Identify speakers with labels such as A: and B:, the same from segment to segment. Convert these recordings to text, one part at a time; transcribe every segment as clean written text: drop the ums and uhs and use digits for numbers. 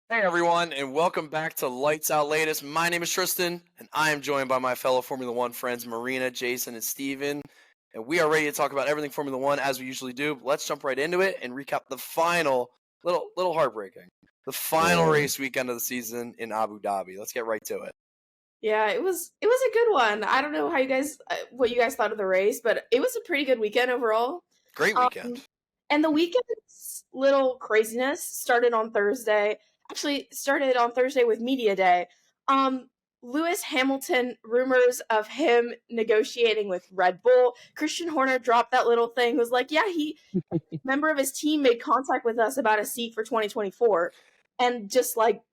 A: Hey everyone, and welcome back to Lights Out Latest. My name is Tristan, and I am joined by my fellow Formula One friends Marina, Jason, and Steven. And we are ready to talk about everything Formula One as we usually do. Let's jump right into it and recap the final, little heartbreaking, the final race weekend of the season in Abu Dhabi. Let's get right to it.
B: Yeah, it was a good one. I don't know how you guys what you guys thought of the race, but it was a pretty good weekend overall.
A: Great weekend.
B: And the weekend's little craziness started on Thursday. Actually, started on Thursday with Media Day. Lewis Hamilton, rumors of him negotiating with Red Bull. Christian Horner dropped that little thing, was like, yeah, member of his team made contact with us about a seat for 2024. And just like,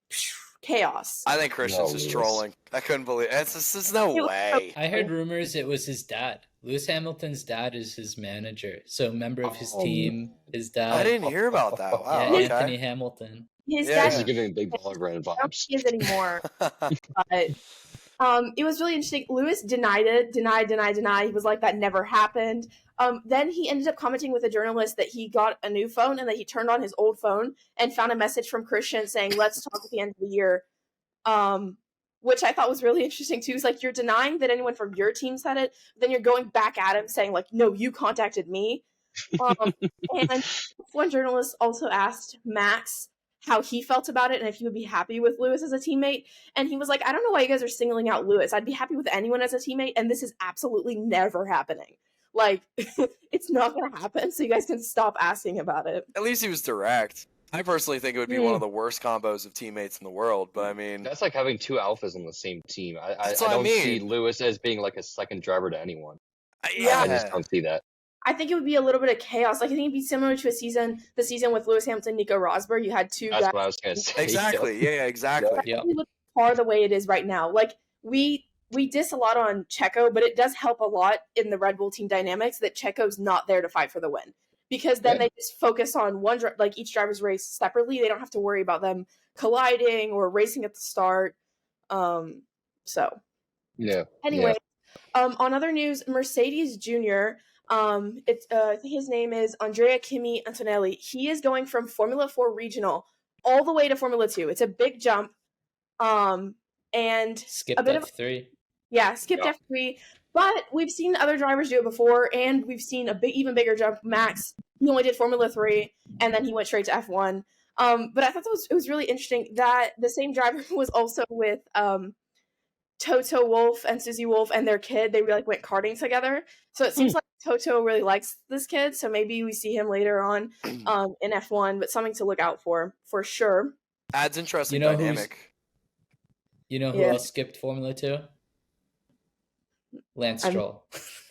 B: chaos.
A: I think Christian's just trolling. I couldn't believe it. There's no way.
C: I heard rumors it was his dad. Lewis Hamilton's dad is his manager. So member of his team, his dad.
A: I didn't hear about that. Wow.
C: Yeah,
A: Okay.
C: Anthony Hamilton.
B: His
A: Yeah.
B: dad
D: He's giving big baller brand
B: I don't
D: vibes.
B: think he is anymore. But it was really interesting. Lewis denied it. Denied. He was like, that never happened. Then he ended up commenting with a journalist that he got a new phone and that he turned on his old phone and found a message from Christian saying, let's talk at the end of the year. Which I thought was really interesting too. It's like, you're denying that anyone from your team said it, then you're going back at him saying like, no, you contacted me. And one journalist also asked Max how he felt about it and if he would be happy with Lewis as a teammate. And he was like, I don't know why you guys are singling out Lewis. I'd be happy with anyone as a teammate, and this is absolutely never happening. Like, it's not going to happen, so you guys can stop asking about it.
A: At least he was direct. I personally think it would be one of the worst combos of teammates in the world, but I mean...
D: That's like having two alphas on the same team. I
A: what I
D: don't
A: mean.
D: see Lewis as being like a second driver to anyone.
A: Yeah.
D: I just don't see that.
B: I think it would be a little bit of chaos. Like, I think it'd be similar to the season with Lewis Hamilton, Nico Rosberg. You had two
D: That's
B: guys.
D: what I was going to say.
A: Exactly. Yeah, exactly.
C: Yeah.
B: We look at the car the way it is right now. Like, we diss a lot on Checo, but it does help a lot in the Red Bull team dynamics that Checo's not there to fight for the win. Because then they just focus on each driver's race separately. They don't have to worry about them colliding or racing at the start. So.
D: Yeah.
B: Anyway, on other news, Mercedes Jr., I think his name is Andrea Kimi Antonelli. He is going from Formula 4 regional all the way to Formula 2. It's a big jump. And
C: skipped
B: a bit
C: F3.
B: Skipped F3. But we've seen other drivers do it before, and we've seen even bigger jump. Max, he only did Formula 3, and then he went straight to F1. But I thought it was really interesting that the same driver was also with Toto Wolff and Susie Wolff and their kid. They went karting together. So it seems like Toto really likes this kid, so maybe we see him later on in F1, but something to look out for sure.
A: Adds interesting dynamic.
C: You know who else skipped Formula 2? Lance Stroll.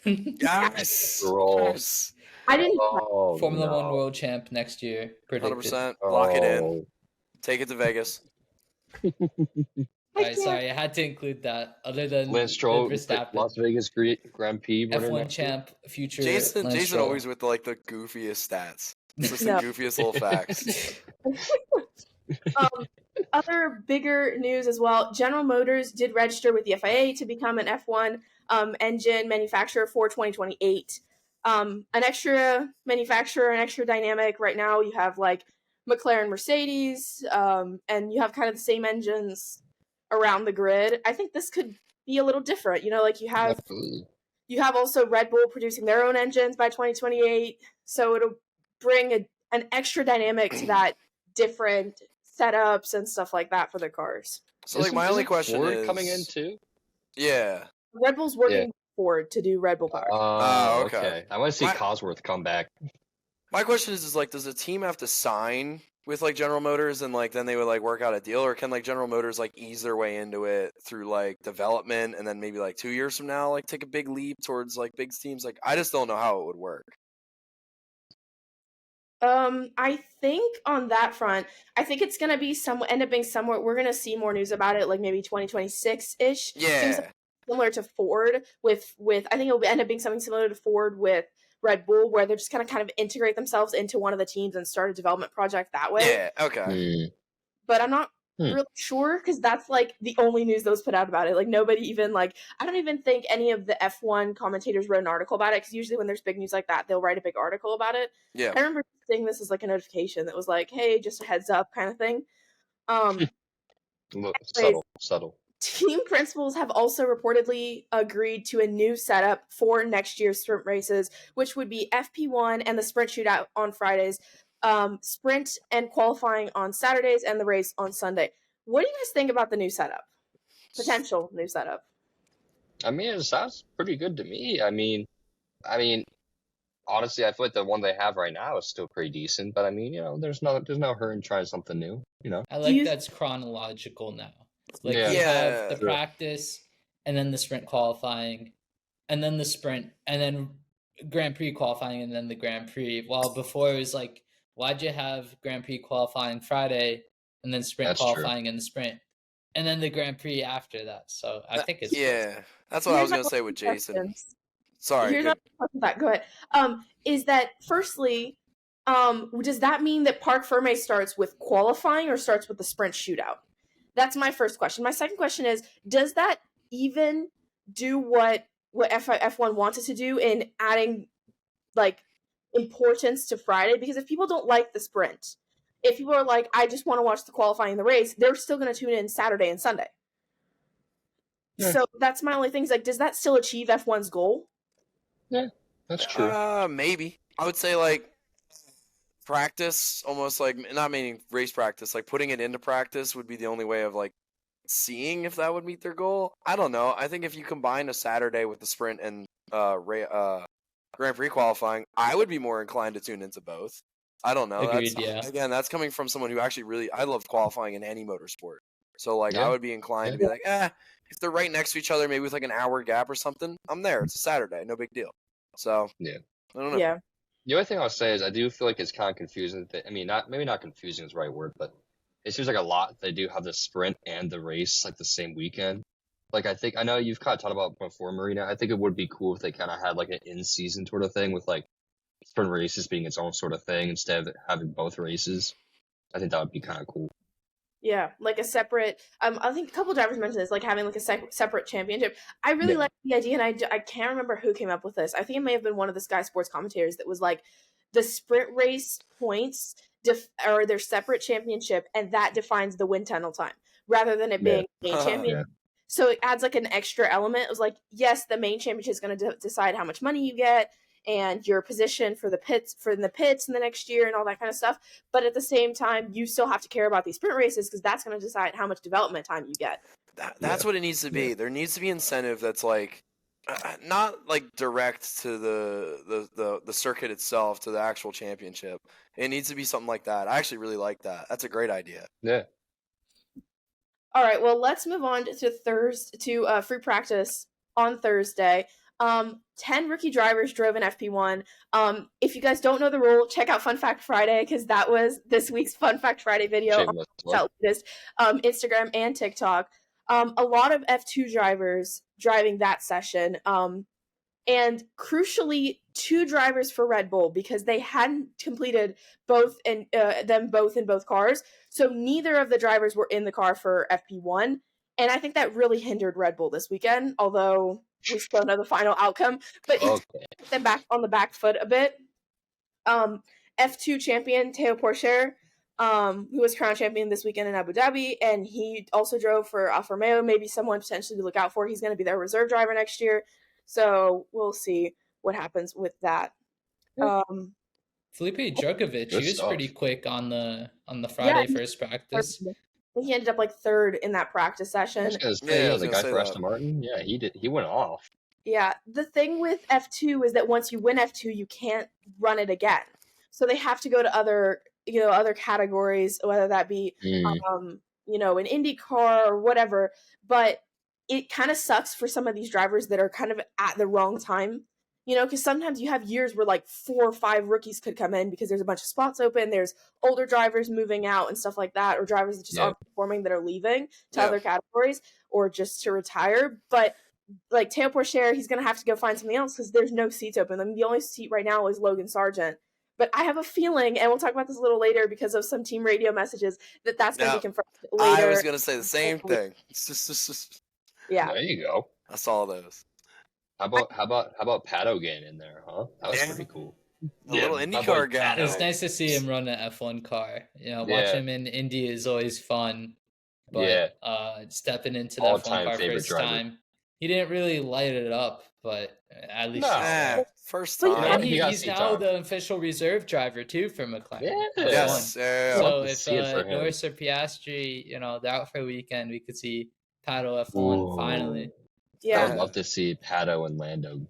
A: Yes.
D: Yes.
B: I didn't.
C: Formula 1 world champ next year. Predicted.
A: 100%. Lock it in. Take it to Vegas.
C: Sorry, I had to include that. Other than
D: Lance Stroll,
C: Verstappen,
D: Las Vegas Grand Prix winner.
C: F1 champ, future.
A: Jason
C: Stroll.
A: always with the goofiest stats. Just the goofiest little facts.
B: Other bigger news as well. General Motors did register with the FIA to become an F1 engine manufacturer for 2028. An extra manufacturer, an extra dynamic. Right now you have like McLaren, Mercedes, and you have kind of the same engines around the grid. I think this could be a little different. You have also Red Bull producing their own engines by 2028. So it'll bring an extra dynamic to that, different setups and stuff like that for the cars.
A: So my only question
D: Ford
A: is
D: coming in too?
A: Yeah.
B: Red Bull's working with Ford to do Red Bull power.
D: Okay. I want to see Cosworth come back.
A: My question is does the team have to sign with General Motors and then they would work out a deal, or can General Motors ease their way into it through development and then maybe 2 years from now take a big leap towards big teams? I just don't know how it would work.
B: I think on that front, I think it's gonna be end up being somewhere. We're gonna see more news about it, maybe 2026-ish.
A: Yeah.
B: Similar to Ford with I think it'll end up being something similar to Ford with Red Bull, where they're just gonna kind of integrate themselves into one of the teams and start a development project that way.
A: Yeah. Okay.
B: But I'm not really sure, because that's the only news that was put out about it. Nobody even I don't even think any of the F1 commentators wrote an article about it, because usually when there's big news like that, they'll write a big article about it.
A: Yeah.
B: I remember seeing this as a notification that was hey, just a heads up kind of thing. Um,
D: Look,
B: anyways,
D: subtle.
B: team principals have also reportedly agreed to a new setup for next year's sprint races, which would be FP1 and the sprint shootout on Fridays, sprint and qualifying on Saturdays, and the race on Sunday. What do you guys think about the new setup? Potential new setup.
D: I mean, it sounds pretty good to me. I mean, honestly, I feel like the one they have right now is still pretty decent. But I mean, there's no hurt in trying something new.
C: I like that's chronological now. Like
D: Yeah.
C: you have
A: Yeah.
C: the practice, and then the sprint qualifying, and then the sprint, and then Grand Prix qualifying, and then the Grand Prix. While before it was like, why'd you have Grand Prix qualifying Friday, and then sprint
D: That's true.
C: qualifying in the sprint, and then the Grand Prix after that? So I think it's
A: that's what I was gonna say with Jason.
B: Questions.
A: Sorry.
B: Here's my question with that. Go ahead. Is that firstly, does that mean that Parc Fermé starts with qualifying or starts with the sprint shootout? That's my first question. My second question is, does that even do what F1 wanted to do in adding like importance to Friday? Because if people don't like the sprint, if people are like, I just want to watch the qualifying and the race, they're still going to tune in Saturday and Sunday. Yeah. So that's my only thing. Is like, does that still achieve F1's goal?
D: Yeah, that's true.
A: Maybe. I would say like practice, almost like not meaning race practice, like putting it into practice would be the only way of like seeing if that would meet their goal. I don't know. I think if you combine a Saturday with the sprint and Grand Prix qualifying, I would be more inclined to tune into both. I don't know.
C: Agreed,
A: Again, that's coming from someone who actually I love qualifying in any motorsport. So like I would be inclined to be like, if they're right next to each other, maybe with like an hour gap or something, I'm there. It's a Saturday, no big deal. So
D: yeah,
A: I don't know.
B: Yeah.
D: The only thing I'll say is I do feel like it's kind of confusing. Maybe not confusing is the right word, but it seems like a lot they do have the sprint and the race like the same weekend. Like I know you've kind of talked about before, Marina. I think it would be cool if they kind of had like an in-season sort of thing with like sprint races being its own sort of thing instead of having both races. I think that would be kind of cool.
B: Yeah, like a separate. I think a couple of drivers mentioned this, like having like a separate championship. I really like the idea, and I can't remember who came up with this. I think it may have been one of the Sky Sports commentators that was like, the sprint race points or their separate championship, and that defines the wind tunnel time rather than it being main champion. Yeah. So it adds like an extra element. It was like, yes, the main championship is going to decide how much money you get and your position for the pits in the next year and all that kind of stuff. But at the same time, you still have to care about these sprint races because that's going to decide how much development time you get.
A: That's what it needs to be. Yeah. There needs to be incentive that's like not like direct to the circuit itself, to the actual championship. It needs to be something like that. I actually really like that. That's a great idea.
D: Yeah.
B: All right, well, let's move on to free practice on Thursday. 10 rookie drivers drove in FP1. If you guys don't know the rule, check out Fun Fact Friday, because that was this week's Fun Fact Friday video on Instagram and TikTok. A lot of F2 drivers driving that session. And crucially, 2 drivers for Red Bull, because they hadn't completed them both in both cars. So neither of the drivers were in the car for FP1. And I think that really hindered Red Bull this weekend, although we still know the final outcome. But it put them back on the back foot a bit. F2 champion Théo Pourchaire, who was crowned champion this weekend in Abu Dhabi, and he also drove for Alfa Romeo, maybe someone potentially to look out for. He's going to be their reserve driver next year. So we'll see what happens with that.
C: Felipe Djokovic, he was pretty quick on the Friday first practice.
B: I think he ended up like 3rd in that practice session.
D: The guy for Aston Martin, he did. He went off.
B: Yeah, the thing with F2 is that once you win F2, you can't run it again. So they have to go to other categories, whether that be an IndyCar or whatever. But it kind of sucks for some of these drivers that are kind of at the wrong time. Because sometimes you have years where like 4 or 5 rookies could come in because there's a bunch of spots open. There's older drivers moving out and stuff like that, or drivers that just aren't performing that are leaving to other categories or just to retire. But like Théo Pourchaire, he's going to have to go find something else because there's no seats open. I mean, the only seat right now is Logan Sargent. But I have a feeling, and we'll talk about this a little later because of some team radio messages, that's going to be confirmed later.
A: I was going to say the same thing.
B: Yeah.
D: There you go.
A: I saw those.
D: How about Pato getting in there, huh? That was pretty cool.
A: A little
D: my
A: IndyCar
D: boy
A: guy.
C: It's
D: Pato.
C: nice to see him run an F1 car. Watch
D: Yeah.
C: him in Indy is always fun.
D: Yeah.
C: But stepping into the F1
D: All-time
C: car
D: favorite
C: first
D: driver.
C: time, he didn't really light it up, but at least
D: No.
C: he's there.
A: First
B: But
A: time.
B: yeah,
C: And
D: He got
C: he's
D: seat
C: now
D: time.
C: the official reserve driver too for McLaren.
D: Yeah.
A: Yes. Yeah.
C: So
D: Love to
C: if
D: see it for him.
C: Norris or Piastri, they're out for a weekend, we could see Pato F1 finally.
D: I
B: Yeah.
D: would love to see Pato and Lando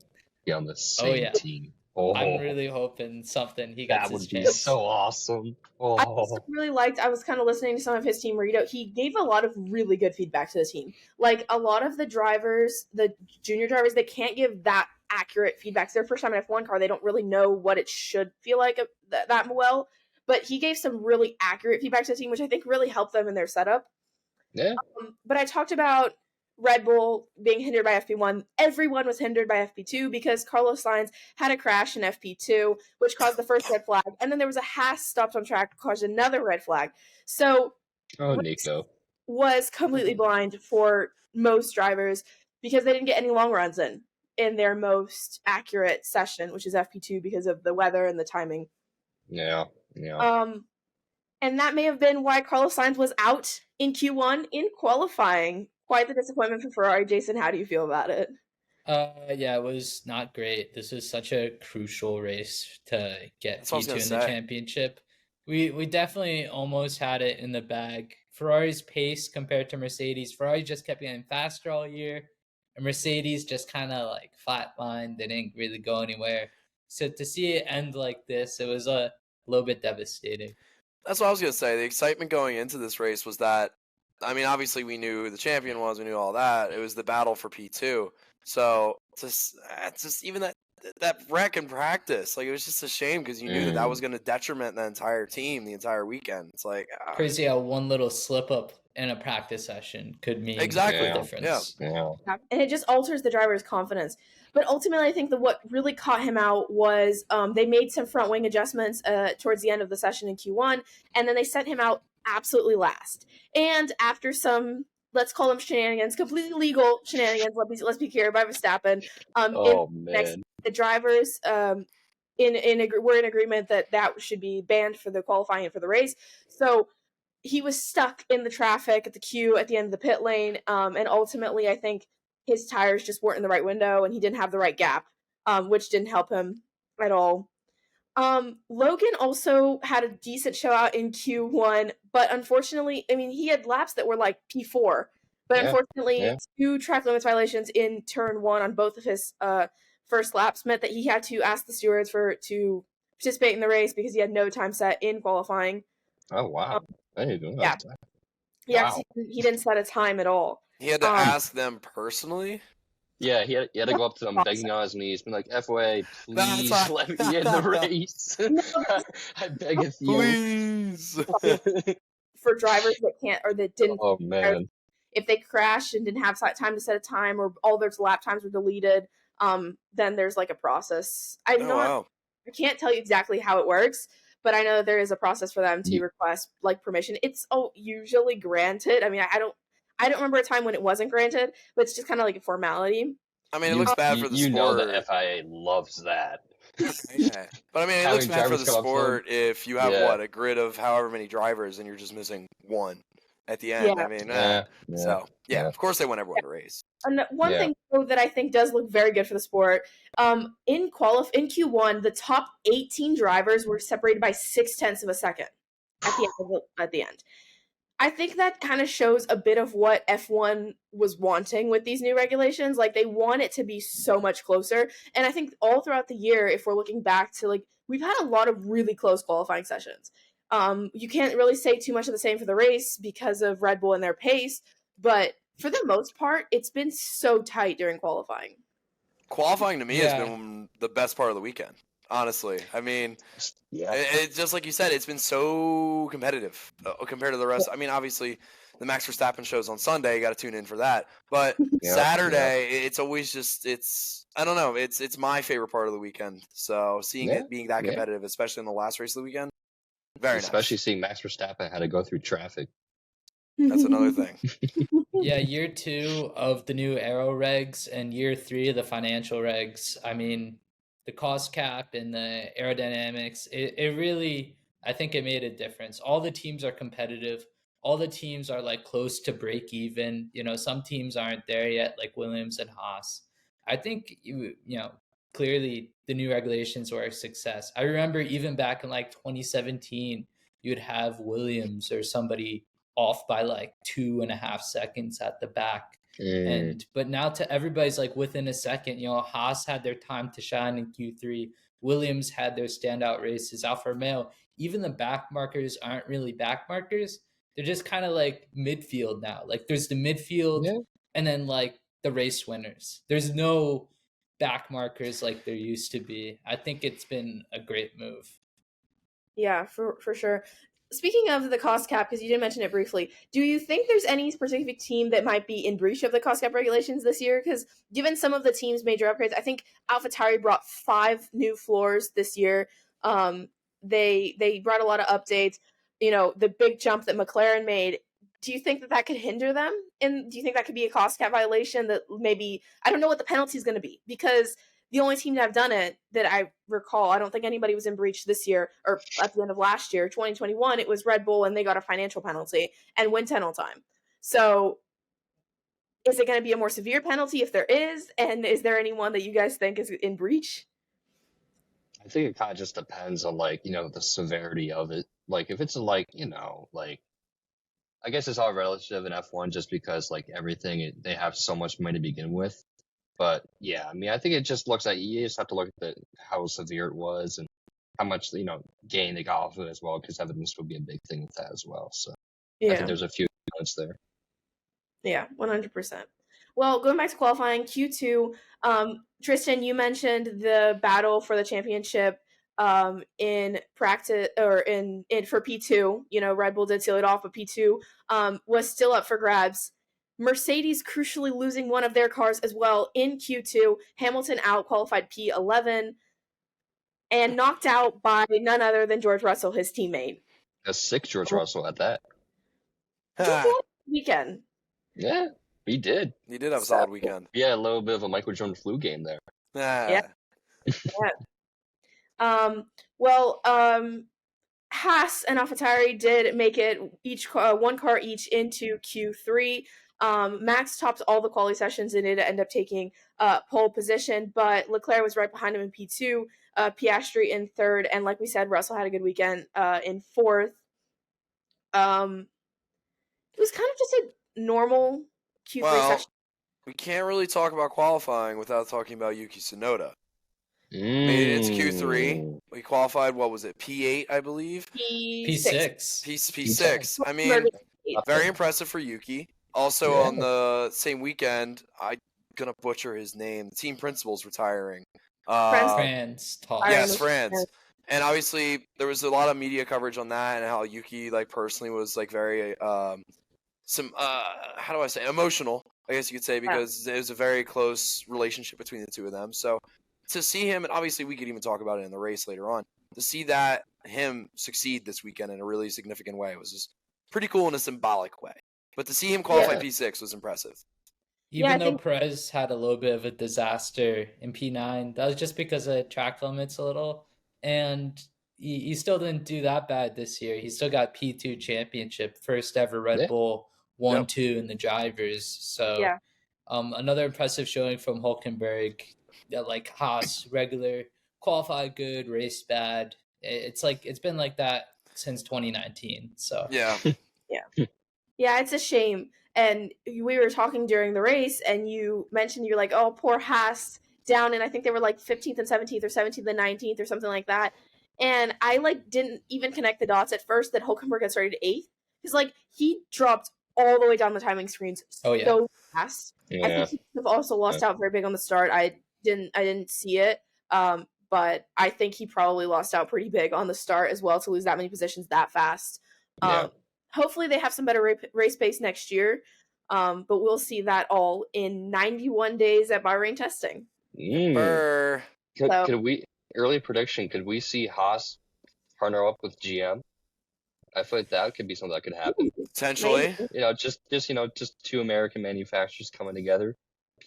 D: be on the same
C: yeah.
D: team. Oh,
C: I'm really hoping something he
D: that
C: gets his
D: would be
C: chance.
D: so awesome.
B: I
D: Oh,
B: also really liked, I was kind of listening to some of his team read. He gave a lot of really good feedback to the team. Like, a lot of the drivers, the junior drivers, they can't give that accurate feedback. It's their first time in F1 car. They don't really know what it should feel like that well. But he gave some really accurate feedback to the team, which I think really helped them in their setup.
D: yeah.
B: But I talked about Red Bull being hindered by FP1. Everyone was hindered by FP2 because Carlos Sainz had a crash in FP2, which caused the first red flag. And then there was a Haas stopped on track, caused another red flag. So
D: Oh, Nico.
B: was completely blind for most drivers because they didn't get any long runs in their most accurate session, which is FP2 because of the weather and the timing.
D: Yeah.
B: And that may have been why Carlos Sainz was out in Q1 in qualifying. Quite the disappointment for Ferrari. Jason, how do you feel about it?
C: Yeah, it was not great. This was such a crucial race to get
A: That's what I was
C: P2
A: gonna
C: in the
A: say.
C: championship. We definitely almost had it in the bag. Ferrari's pace compared to Mercedes, Ferrari just kept getting faster all year, and Mercedes just kind of like flatlined. They didn't really go anywhere. So to see it end like this, it was a little bit devastating.
A: That's what I was gonna say. The excitement going into this race was that, I mean, obviously we knew who the champion was, we knew all that. It was the battle for P2. So just even that wreck in practice, like, it was just a shame because you knew that was going to detriment the entire team the entire weekend. It's like
C: Crazy how one little slip up in a practice session could mean
A: Exactly.
C: the difference.
D: Yeah.
B: And it just alters the driver's confidence. But ultimately, I think that what really caught him out was they made some front wing adjustments towards the end of the session in Q1, and then they sent him out absolutely last. And after some, let's call them shenanigans, completely legal shenanigans, let's be clear, by Verstappen.
D: Oh, man.
B: The drivers were in agreement that should be banned for the qualifying and for the race. So he was stuck in the traffic at the queue at the end of the pit lane, and ultimately I think his tires just weren't in the right window and he didn't have the right gap, which didn't help him at all. Logan also had a decent show out in Q1, but unfortunately, I mean, he had laps that were like P4, but unfortunately, 2 track limits violations in turn 1 on both of his first laps meant that he had to ask the stewards to participate in the race because he had no time set in qualifying.
D: Oh, wow. I didn't know that.
B: Yeah,
D: Wow.
B: he didn't set a time at all.
A: he had to ask them personally.
D: Yeah, he had to go up to them begging on his knees, being like, FOA, please
A: That's
D: let me in the race. I beggeth you.
A: Please.
B: For drivers that can't or that didn't,
D: Oh, man.
B: if they crashed and didn't have time to set a time or all their lap times were deleted, then there's like a process.
A: Wow.
B: I can't tell you exactly how it works, but I know that there is a process for them to request like permission. It's usually granted. I mean, I don't remember a time when it wasn't granted, but it's just kind of like a formality.
A: I mean, it looks bad for the sport.
D: You know the FIA loves that.
A: Yeah. But I mean, it looks bad for the sport if you have a grid of however many drivers and you're just missing one at the end.
B: Yeah.
A: I mean, so of course they want everyone to race.
B: And one thing though, that I think does look very good for the sport, in Q1, the top 18 drivers were separated by 0.6 of a second at the end. I think that kind of shows a bit of what F1 was wanting with these new regulations. Like, they want it to be so much closer. And I think all throughout the year, if we're looking back to, like, we've had a lot of really close qualifying sessions. You can't really say too much of the same for the race because of Red Bull and their pace, but for the most part, it's been so tight during qualifying.
A: Qualifying to me has been the best part of the weekend, honestly. I mean, it's just like you said, it's been so competitive compared to the rest. I mean, obviously, the Max Verstappen shows on Sunday, you got to tune in for that. But Saturday, it's always just, I don't know, it's my favorite part of the weekend. So seeing it being that competitive, especially in the last race of the weekend, very nice.
D: Especially seeing Max Verstappen had to go through traffic.
A: That's another thing.
C: Yeah, year 2 of the new aero regs and year 3 of the financial regs. I mean, the cost cap and the aerodynamics, it really, I think it made a difference. All the teams are competitive. All the teams are like close to break even. You know, some teams aren't there yet, like Williams and Haas. I think, clearly the new regulations were a success. I remember even back in like 2017, you'd have Williams or somebody off by like 2.5 seconds at the back. But now to everybody's like within a second. Haas had their time to shine in Q3. Williams had their standout races. Alfa Romeo, even the back markers aren't really back markers. They're just kind of like midfield now. Like there's the midfield and then like the race winners. There's no back markers like there used to be. I think it's been a great move.
B: Yeah, for sure. Speaking of the cost cap, because you did mention it briefly, do you think there's any specific team that might be in breach of the cost cap regulations this year? Because given some of the team's major upgrades, I think AlphaTauri brought 5 new floors this year. They brought a lot of updates. The big jump that McLaren made. Do you think that could hinder them? And do you think that could be a cost cap violation that maybe, I don't know what the penalty is going to be, because the only team to have done it that I recall, I don't think anybody was in breach this year or at the end of last year, 2021, it was Red Bull, and they got a financial penalty and wind tunnel time. So is it going to be a more severe penalty if there is? And is there anyone that you guys think is in breach?
D: I think it kind of just depends on the severity of it. Like if it's I guess it's all relative in F1 just because everything, they have so much money to begin with. But yeah, I mean, I think it just looks like you just have to look at how severe it was and how much, gain they got off of it as well, because evidence would be a big thing with that as well. So I think there's a few points there.
B: Yeah, 100%. Well, going back to qualifying, Q2, Tristan, you mentioned the battle for the championship in practice or in for P2. Red Bull did seal it off, but P2 was still up for grabs. Mercedes crucially losing one of their cars as well in Q2. Hamilton out qualified P11 and knocked out by none other than George Russell, his teammate.
D: A sick George Russell at that.
B: Weekend.
D: Yeah, he did.
A: He did have a solid weekend.
D: Yeah, a little bit of a Michael Jordan flu game there.
B: Yeah. Haas and AlphaTauri did make it each one car each into Q3. Max topped all the quality sessions and did end up taking pole position, but Leclerc was right behind him in P2, Piastri in third, and like we said, Russell had a good weekend in fourth. It was kind of just a normal Q3 session.
A: We can't really talk about qualifying without talking about Yuki Tsunoda. Made it into Q3. We qualified, what was it, P8, I believe?
C: P6.
A: P6. I mean, very impressive for Yuki. Also, on the same weekend, I'm going to butcher his name. The team principal's retiring.
C: Franz.
A: Yes, Franz. And obviously, there was a lot of media coverage on that and how Yuki, personally was, very, how do I say, emotional, I guess you could say, because it was a very close relationship between the two of them. So, to see him, and obviously we could even talk about it in the race later on, to see him succeed this weekend in a really significant way was just pretty cool in a symbolic way. But to see him qualify P6 was impressive.
C: Even though Perez had a little bit of a disaster in P9, that was just because of track limits a little. And he still didn't do that bad this year. He still got P2 championship, first ever Red Bull 1-2 in the drivers. So another impressive showing from Hülkenberg. Haas, regular, qualify good, race bad. It's been like that since 2019. So
B: yeah, it's a shame. And we were talking during the race, and you mentioned you're like, oh, poor Haas down, and I think they were 15th and 17th or 17th and 19th or something like that. And I didn't even connect the dots at first that Hülkenberg had started 8th, because he dropped all the way down the timing screens so fast. Yeah. I think he could have also lost out very big on the start. I didn't see it, but I think he probably lost out pretty big on the start as well to lose that many positions that fast. Hopefully they have some better race pace next year, but we'll see that all in 91 days at Bahrain Testing.
D: Could we, early prediction, could we see Haas partner up with GM? I feel like that could be something that could happen.
A: Potentially.
D: Just two American manufacturers coming together.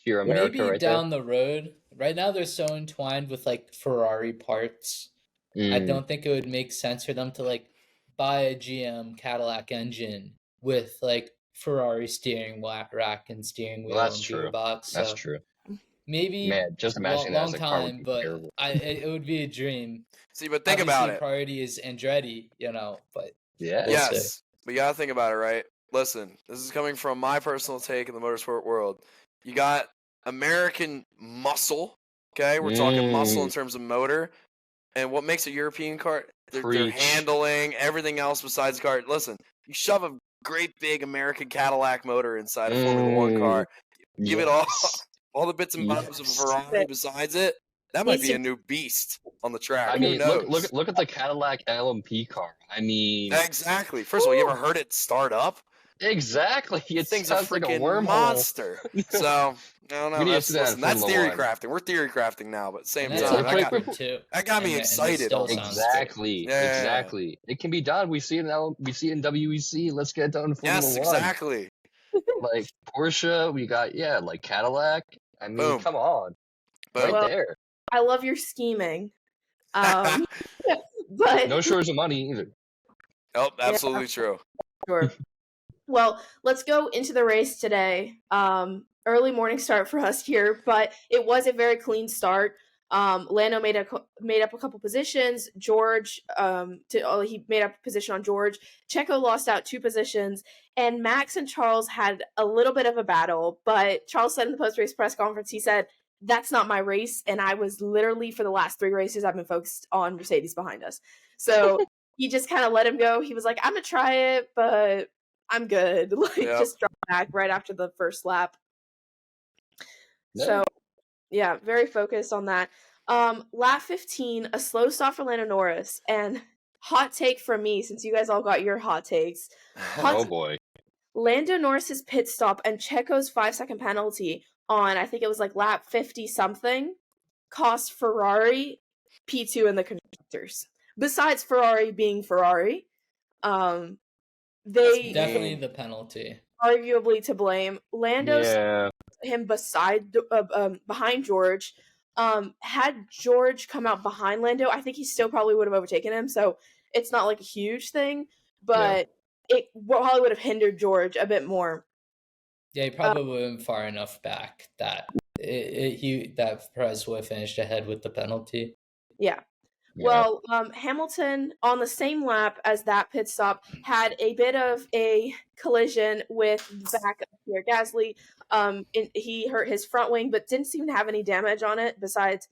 D: Pure America,
C: maybe
D: right
C: down
D: there.
C: the road, right now they're so entwined with like Ferrari parts. I don't think it would make sense for them to like buy a GM Cadillac engine with like Ferrari steering rack and steering wheel
D: that's
C: and
D: true.
C: gearbox.
D: That's
C: So
D: true.
C: maybe
D: Man, just imagining that
C: long
D: as a car would
C: time,
D: be
C: but
D: terrible.
C: it would be a dream.
A: See, but think about
C: Obviously,
A: it.
C: priority is Andretti, but
D: Yeah.
C: We'll see.
A: Yes, but you gotta think about it, right? Listen, this is coming from my personal take in the motorsport world. You got American muscle. Okay, we're talking muscle in terms of motor, and what makes a European car? Their
D: Preach.
A: handling, everything else besides the car. Listen, you shove a great big American Cadillac motor inside a Formula One car, give it all the bits and bobs of a Ferrari besides it. That might be a new beast on the track.
D: I
A: Who
D: mean,
A: knows?
D: look at the Cadillac LMP car. I mean,
A: Exactly. First of all, you ever heard it start up?
D: exactly. It
A: Thing's a
D: sounds like a
A: freaking
D: wormhole.
A: monster. So I don't know.
D: We need to see that in
A: That's
D: Formula
A: theory
D: One.
A: crafting. We're theory crafting now, but at the same
C: and that's
A: time,
D: Wait,
A: that got me excited.
C: still
A: almost.
C: sounds
D: Exactly.
A: Yeah.
D: Exactly. It can be done. We see it in WEC. Let's get it done in Formula
A: Yes,
D: One.
A: exactly.
D: Like Porsche, we got like Cadillac. I mean,
A: Boom.
D: come on,
A: Boom.
D: right there.
B: I love your scheming. But
D: No shortage of money either.
A: Oh, absolutely true.
B: sure. Well, let's go into the race today. Early morning start for us here, but it was a very clean start. Lando made up a couple positions. George, he made up a position on George. Checo lost out 2 positions, and Max and Charles had a little bit of a battle. But Charles said in the post-race press conference, he said, "That's not my race," and I was literally for the last 3 races, I've been focused on Mercedes behind us. So he just kind of let him go. He was like, "I'm gonna try it, but I'm good." Just drop back right after the first lap.
D: Yeah.
B: So, yeah, very focused on that. Lap 15, a slow stop for Lando Norris, and hot take from me, since you guys all got your hot takes.
D: Oh boy.
B: Lando Norris's pit stop and Checo's 5-second penalty on, I think it was like lap 50 something, cost Ferrari P2 in the constructors. Besides Ferrari being Ferrari, they
C: definitely the penalty.
B: Arguably to blame. Lando's him behind George. Had George come out behind Lando, I think he still probably would have overtaken him. So it's not like a huge thing, but it probably would have hindered George a bit more.
C: Yeah, he probably would have been far enough back that that Perez would have finished ahead with the penalty.
B: Yeah. Well, Hamilton on the same lap as that pit stop had a bit of a collision with the back of Pierre Gasly. He hurt his front wing, but didn't seem to have any damage on it. Besides,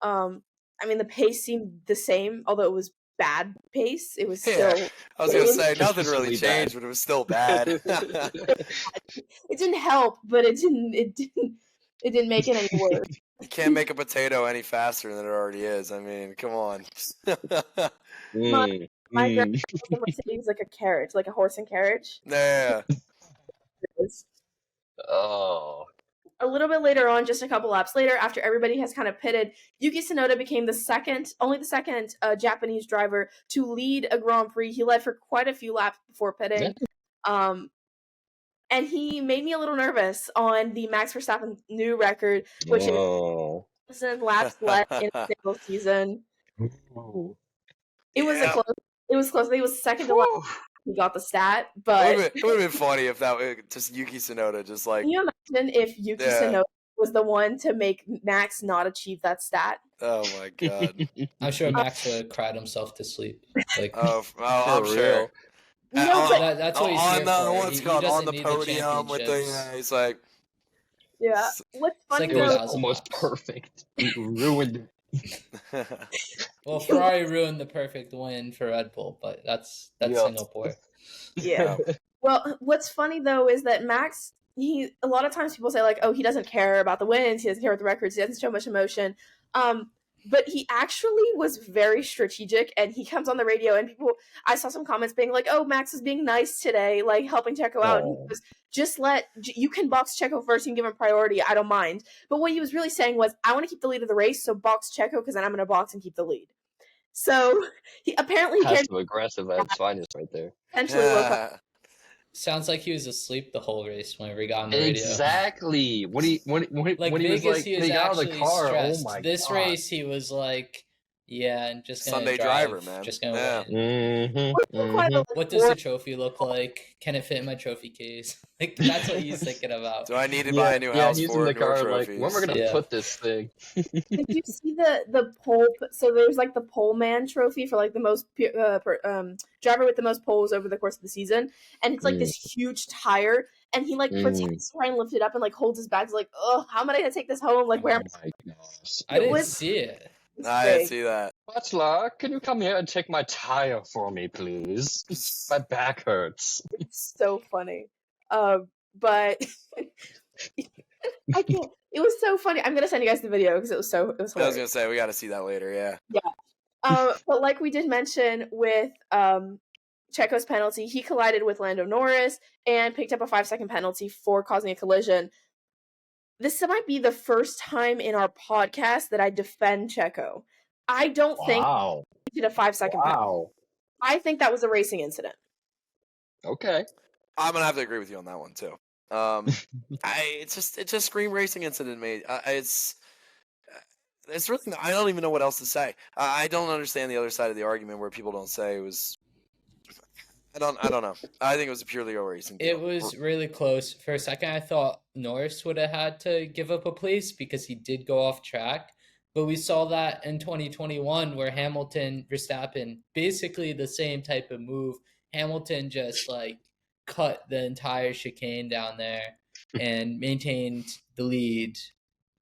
B: the pace seemed the same, although it was bad pace. It was still.
A: I was gonna say nothing really changed, but it was still bad.
B: It didn't help, but it didn't make it any worse.
A: You can't make a potato any faster than it already is. I mean, come on.
B: My grandma was like a carriage, like a horse and carriage.
A: Yeah.
D: Oh.
B: A little bit later on, just a couple laps later, after everybody has kind of pitted, Yuki Tsunoda became only the second Japanese driver to lead a Grand Prix. He led for quite a few laps before pitting. And he made me a little nervous on the Max Verstappen new record, which is 1,000 laps left in a single season. It was close. It was close. He was second to last. He got the stat, but
A: it would have been funny if that was just Yuki Tsunoda, just like.
B: Can you imagine if Yuki Tsunoda was the one to make Max not achieve that stat?
A: Oh my god!
C: I'm sure Max would have cried himself to sleep. Like,
A: I'm sure.
C: That's what he's here for.
A: What's called on the podium with the. He's like.
B: Yeah. What's funny
D: it was almost perfect. It ruined it.
C: Well, Ferrari ruined the perfect win for Red Bull, but that's Singapore.
B: Yeah. Well, what's funny though is that Max, a lot of times people say like, oh, he doesn't care about the wins, he doesn't care about the records, he doesn't show much emotion. But he actually was very strategic, and he comes on the radio, and I saw some comments being like, oh, Max is being nice today, like helping Checo out. And he goes, you can box Checo first and give him priority, I don't mind. But what he was really saying was, I want to keep the lead of the race, so box Checo, because then I'm going to box and keep the lead. So he apparently
D: passive aggressive at its finest right there.
C: Sounds like he was asleep the whole race whenever he got on the radio.
D: Exactly. When he
C: Like
D: when he
C: Vegas,
D: was like
C: he
D: when
C: was
D: he got out of the
C: actually
D: car.
C: stressed.
D: Oh my
C: This
D: god.
C: race, he was like, "Yeah, I'm just gonna
A: Sunday
C: drive,
A: driver, man.
C: just gonna
A: Yeah.
C: win." What does the trophy look like? Can it fit in my trophy case? Like that's what he's thinking about.
A: Do I need to buy a new
D: Yeah,
A: house
D: he's in
A: for
D: the
A: newer
D: car like,
A: trophies?
D: when we're gonna
C: Yeah.
D: put this thing?
B: Did you see the pole? So there's like the pole man trophy for like the most driver with the most poles over the course of the season, and it's like this huge tire, and he like pretends to try and lift it up and like holds his back. He's like, "Oh, how am I gonna take this home? Like, where?"
D: Oh my gosh.
C: I didn't
B: was-
C: see it.
A: I didn't see that.
D: Butler, can you come here and take my tire for me, please? My back hurts.
B: It's so funny. But I can't. It was so funny. I'm gonna send you guys the video because it was
A: I was
B: hilarious.
A: gonna say we got to see that later. Yeah.
B: But like we did mention with Checo's penalty, he collided with Lando Norris and picked up a 5-second penalty for causing a collision. This might be the first time in our podcast that I defend Checo. I don't think
D: Wow.
B: he did a 5-second penalty.
D: Wow.
B: I think that was a racing incident.
D: Okay.
A: I'm gonna have to agree with you on that one too. It's just scream racing incident, mate. It's really I don't even know what else to say. I don't understand the other side of the argument where people don't say it was. I don't know. I think it was a purely a racing deal.
C: It was really close. For a second, I thought Norris would have had to give up a place because he did go off track. But we saw that in 2021 where Hamilton, Verstappen, basically the same type of move. Hamilton just like cut the entire chicane down there and maintained the lead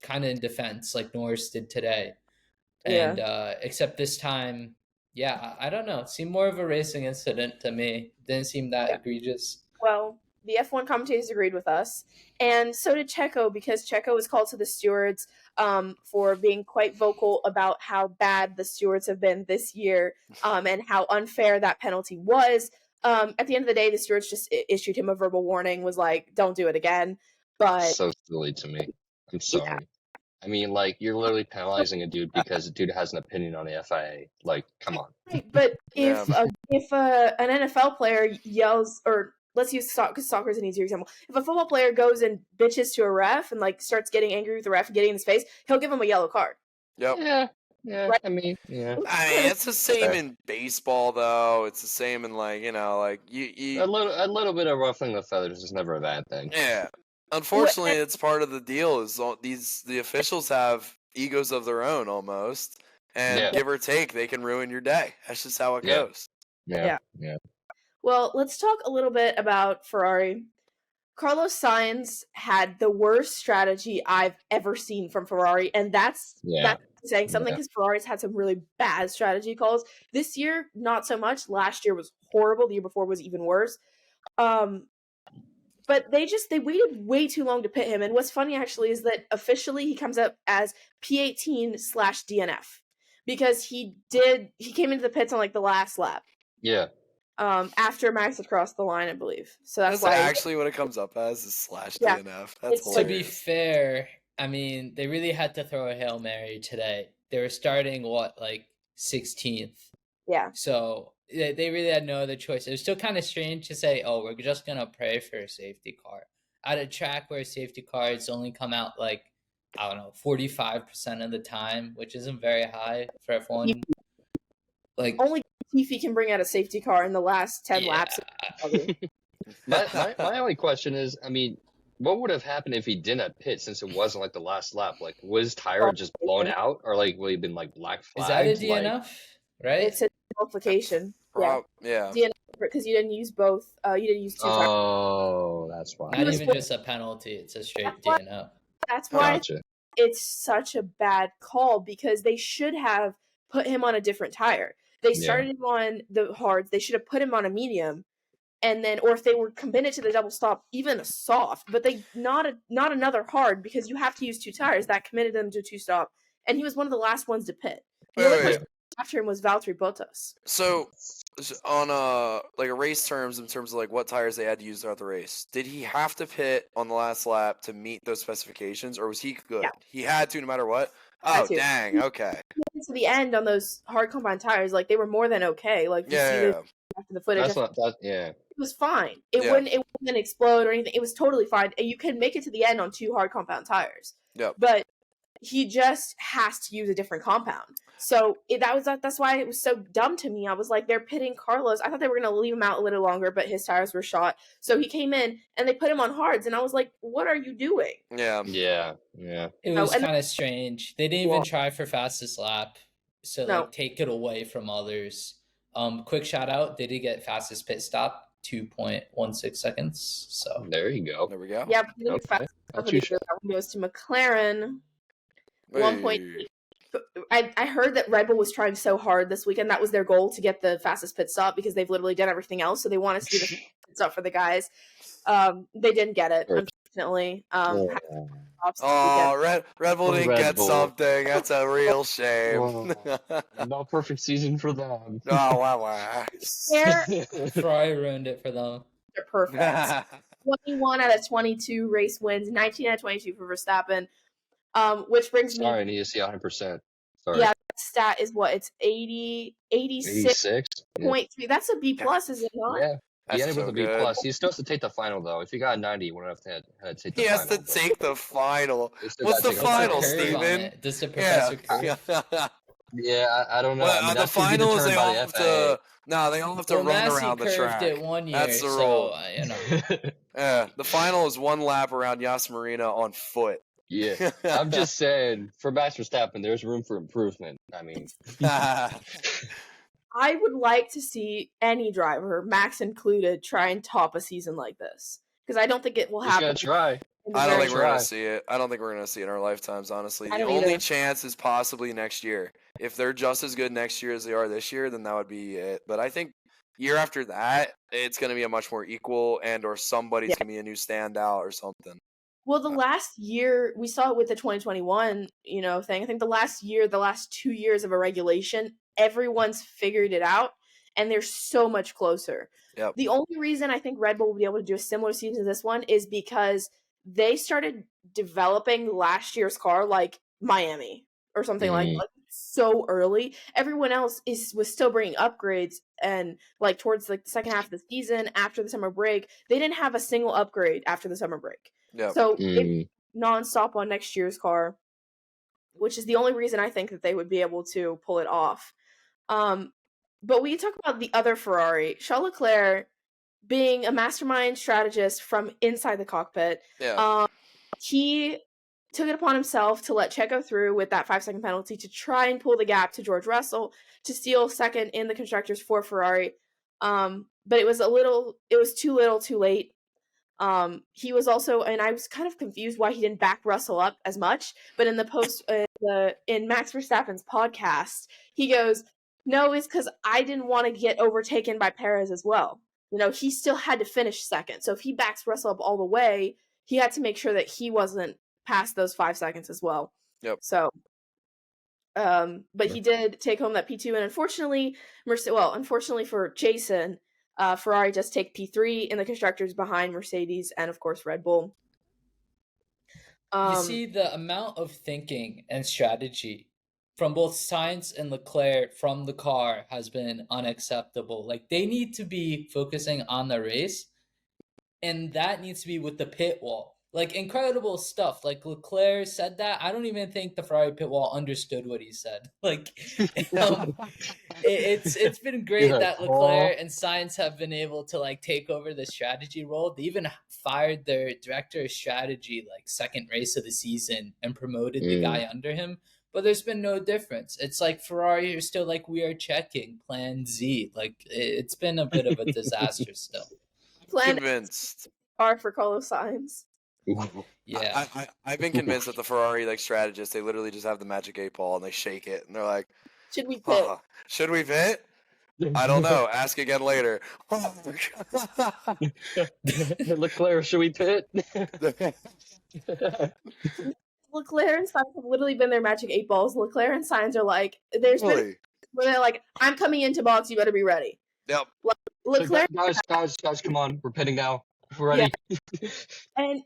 C: kind of in defense like Norris did today. And except this time, yeah, I don't know. It seemed more of a racing incident to me. Didn't seem that egregious.
B: Well, the F1 commentators agreed with us, and so did Checo, because Checo was called to the stewards for being quite vocal about how bad the stewards have been this year and how unfair that penalty was. At the end of the day, the stewards just issued him a verbal warning, was like, don't do it again. But
D: So silly to me. I'm sorry.
B: Yeah.
D: I mean, like, you're literally penalizing a dude because a dude has an opinion on the FIA. Like, come on.
B: Right, but if an NFL player yells, or let's use soccer because soccer is an easier example. If a football player goes and bitches to a ref and like starts getting angry with the ref and getting in his face, he'll give him a yellow card.
A: Yep.
D: Yeah.
B: Right.
D: I mean, yeah.
A: I mean, it's the same in baseball, though. It's the same in like you.
D: A little bit of ruffling the feathers is never a bad thing.
A: Yeah. Unfortunately, it's part of the deal. Is the officials have egos of their own almost, and give or take, they can ruin your day. That's just how it goes.
D: Yeah.
B: Well, let's talk a little bit about Ferrari. Carlos Sainz had the worst strategy I've ever seen from Ferrari, and that's saying something because Ferrari's had some really bad strategy calls. This year, not so much. Last year was horrible. The year before was even worse. But they waited way too long to pit him. And what's funny actually is that officially he comes up as P18/DNF because he came into the pits on like the last lap.
D: Yeah.
B: After Max had crossed the line, I believe. So that's why
A: actually what it comes up as is /DNF. That's hilarious.
C: To be fair, I mean, they really had to throw a Hail Mary today. They were starting 16th.
B: Yeah.
C: So they really had no other choice. It was still kind of strange to say, oh, we're just going to pray for a safety car. At a track where safety cars only come out 45% of the time, which isn't very high for F1. Like
B: only Tiffy can bring out a safety car in the last 10 laps.
D: My only question is, I mean, what would have happened if he didn't pit since it wasn't like the last lap? Like, was his tire just blown out, or like would he been like black flagged?
C: Is that a DNF? Right?
B: It's a disqualification.
A: Yeah.
B: DNF because you didn't use both. You didn't use two tires.
D: Oh, that's why.
C: Not even just a penalty; it's a straight DNF.
B: That's why
D: Gotcha.
B: it's such a bad call because they should have put him on a different tire. They started him on the hards. They should have put him on a medium, and then, or if they were committed to the double stop, even a soft. But they not another hard because you have to use two tires. That committed them to two stop, and he was one of the last ones to pit. The only person after him was Valtteri Bottas.
A: So, on a race terms, in terms of like what tires they had to use throughout the race, did he have to pit on the last lap to meet those specifications, or was he good? Yeah. He had to, no matter what. Oh, dang! Okay.
B: To the end on those hard combine tires, like they were more than okay. Like you see after the footage. was fine. It
A: Yeah.
B: wouldn't explode or anything. It was totally fine. And you could make it to the end on 2 hard compound tires.
A: Yep.
B: But he just has to use a different compound. So that's why it was so dumb to me. I was like, they're pitting Carlos. I thought they were going to leave him out a little longer, but his tires were shot. So he came in and they put him on hards. And I was like, what are you doing?
A: Yeah.
C: It was
B: and-
C: kind of strange. They didn't even try for fastest lap, so
B: No.
C: like take it away from others. Quick shout out, they did get fastest pit stop, 2.16 seconds. So
D: There you go.
A: There we go.
B: Yeah, but
D: Okay.
B: fast
D: Not
B: stuff
D: too
B: that one goes to McLaren.
A: Hey.
B: 1.8. I heard that Red Bull was trying so hard this weekend. That was their goal, to get the fastest pit stop, because they've literally done everything else. So they want us to do the pit stop for the guys. They didn't get it,
D: Sure.
B: unfortunately.
A: Oh, Red Bull didn't
D: Red
A: get
D: Bull.
A: something. That's a real shame.
D: No perfect season for them.
A: Oh, wow.
C: Ferrari ruined it for them.
B: They're perfect. 21 out of 22 race wins, 19 out of 22 for Verstappen. Which brings me.
D: Sorry, I need to see 100%. Sorry.
B: Yeah, that stat is what? It's 86.3.
D: 86? Yeah.
B: That's a B plus, is it not?
D: Yeah. He
A: That's
D: ended
A: so
D: with a B
A: good.
D: plus. He still has to take the final though. If he got a 90, he wouldn't have had to take the
A: He
D: final.
A: has to
D: but
A: take the final.
D: he still
A: What's
D: gotta
A: the
D: take
A: final,
C: Curve on
A: Steven?
C: it. Does the
A: Yeah.
C: professor curve?
D: Yeah, I don't know.
A: Well,
D: I mean,
A: the
D: that's gonna be
A: finals, they
D: determined by
A: all
D: the
A: have
D: FIA.
A: to. No, they all have to
C: Well,
A: run
C: Massey
A: around the
C: curved
A: track.
C: it one year,
A: That's the
C: so
A: rule.
C: you know.
A: Yeah, the final is 1 lap around Yas Marina on foot.
D: Yeah, I'm just saying, for Max Verstappen, there's room for improvement. I mean,
B: I would like to see any driver, Max included, try and top a season like this, because I don't think it will
D: he's gonna
B: happen.
D: try.
B: in the
A: I don't
B: very
A: think we're gonna
D: try.
A: see it. I don't think we're gonna see it in our lifetimes, honestly.
B: I
A: The
B: don't
A: only
B: either.
A: chance is possibly next year. If they're just as good next year as they are this year, then that would be it. But I think year after that, it's gonna be a much more equal, and or somebody's
B: Yeah.
A: gonna be a new standout or something.
B: Well, the last year, we saw it with the 2021, thing. I think the last 2 years of a regulation, everyone's figured it out, and they're so much closer.
A: Yep.
B: The only reason I think Red Bull will be able to do a similar season to this one is because they started developing last year's car like Miami or something like so early. Everyone else was still bringing upgrades, and like towards like the second half of the season after the summer break, they didn't have a single upgrade after the summer break.
A: Yep.
B: So it's nonstop on next year's car, which is the only reason I think that they would be able to pull it off. But we talk about the other Ferrari, Charles Leclerc, being a mastermind strategist from inside the cockpit.
A: Yeah.
B: He took it upon himself to let Checo through with that 5-second penalty to try and pull the gap to George Russell to steal second in the constructors for Ferrari. But it was too little too late. He was also, and I was kind of confused why he didn't back Russell up as much, but in the post in Max Verstappen's podcast, he goes, no, it's because I didn't want to get overtaken by Perez as well. He still had to finish second. So if he backs Russell up all the way, he had to make sure that he wasn't past those 5 seconds as well.
A: Yep.
B: So, but he did take home that P2, and unfortunately for Jason, Ferrari just take P3 in the constructors behind Mercedes and, of course, Red Bull.
C: You see, the amount of thinking and strategy from both Sainz and Leclerc from the car has been unacceptable. Like, they need to be focusing on the race, and that needs to be with the pit wall. Like, incredible stuff. Like, Leclerc said that. I don't even think the Ferrari pit wall understood what he said. Like, it's been great that Leclerc and Sainz have been able to, like, take over the strategy role. They even fired their director of strategy, like, second race of the season and promoted the guy under him. But there's been no difference. It's like Ferrari are still like, we are checking Plan Z. Like, it's been a bit of a disaster still.
A: Convinced.
B: Are for Carlos Sainz.
C: Yeah.
A: I've been convinced that the Ferrari strategists, they literally just have the magic 8 ball and they shake it and they're like,
B: should we pit?
A: Should we pit? I don't know. Ask again later.
D: Leclerc, should we pit?
B: Leclerc and Sainz have literally been their magic 8 balls. Leclerc and Sainz are like, there's been where they're like, I'm coming into box, you better be ready.
A: Yep.
B: Leclerc,
D: guys, come on, we're pitting now. We're ready.
B: Yeah.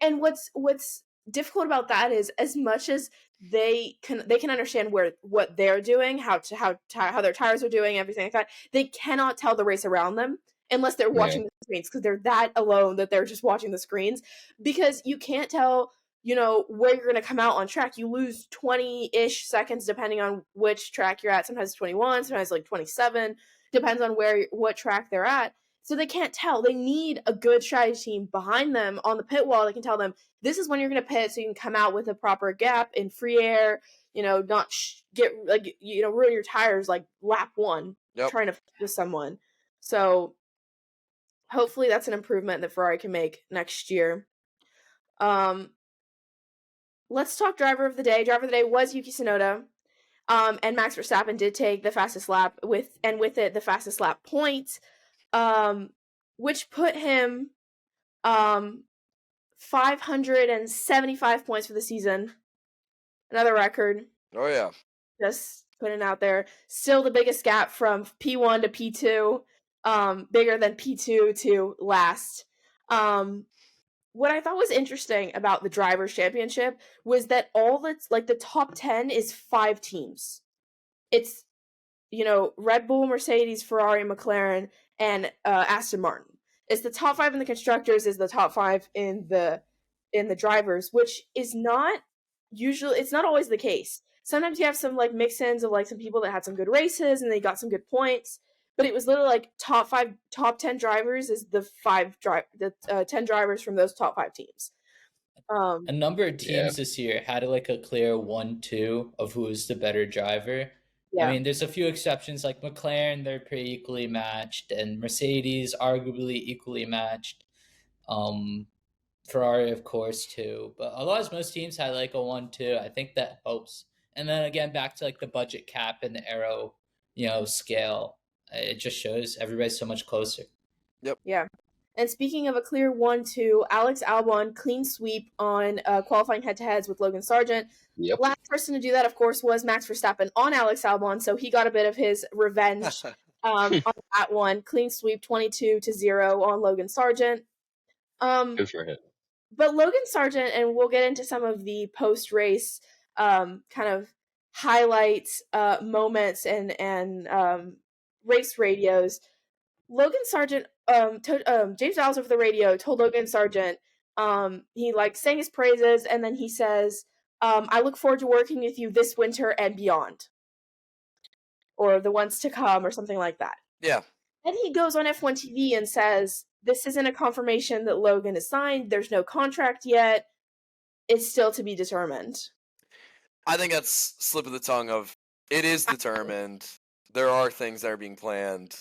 B: And what's difficult about that is, as much as they can understand what they're doing, how their tires are doing, everything like that, they cannot tell the race around them. unless they're watching the screens, because they're that alone that they're just watching the screens, because you can't tell, where you're going to come out on track. You lose 20-ish seconds depending on which track you're at. Sometimes 21, sometimes like 27, depends on what track they're at. So they can't tell. They need a good strategy team behind them on the pit wall that can tell them, this is when you're going to pit, so you can come out with a proper gap in free air, not ruin your tires like lap 1 trying to with someone. So hopefully that's an improvement that Ferrari can make next year. Let's talk driver of the day. Driver of the day was Yuki Tsunoda. And Max Verstappen did take the fastest lap with it the fastest lap point, which put him 575 points for the season. Another record.
A: Oh yeah.
B: Just putting it out there. Still the biggest gap from P1 to P2. Bigger than P2 to last. What I thought was interesting about the Drivers' Championship was that the top 10 is 5 teams. It's, Red Bull, Mercedes, Ferrari, McLaren, and Aston Martin. It's the top 5 in the constructors, is the top 5 in the drivers, which is not it's not always the case. Sometimes you have some mix-ins of some people that had some good races and they got some good points. But it was literally top 10 drivers is the 10 drivers from those top 5 teams.
C: A number of teams this year had a clear 1-2 of who is the better driver. Yeah. I mean, there's a few exceptions like McLaren, they're pretty equally matched, and Mercedes arguably equally matched. Ferrari, of course, too. But otherwise, most teams had a 1-2. I think that helps. And then again, back to the budget cap and the aero, scale. It just shows everybody's so much closer.
A: Yep.
B: Yeah. And speaking of a clear 1-2, Alex Albon clean sweep on qualifying head-to-heads with Logan Sargent.
D: Yep.
B: Last person to do that, of course, was Max Verstappen on Alex Albon, so he got a bit of his revenge on that one. Clean sweep 22-0 on Logan Sargent.
D: Good for him.
B: But Logan Sargent, and we'll get into some of the post-race kind of highlights, moments, and race radios. Logan Sargent, James Giles over the radio told Logan Sargent, he sang his praises, and then he says, I look forward to working with you this winter and beyond. Or the ones to come, or something like that.
A: Yeah.
B: Then he goes on F1 TV and says, this isn't a confirmation that Logan is signed, there's no contract yet, it's still to be determined.
A: I think that's slip of the tongue of, it is determined. There are things that are being planned.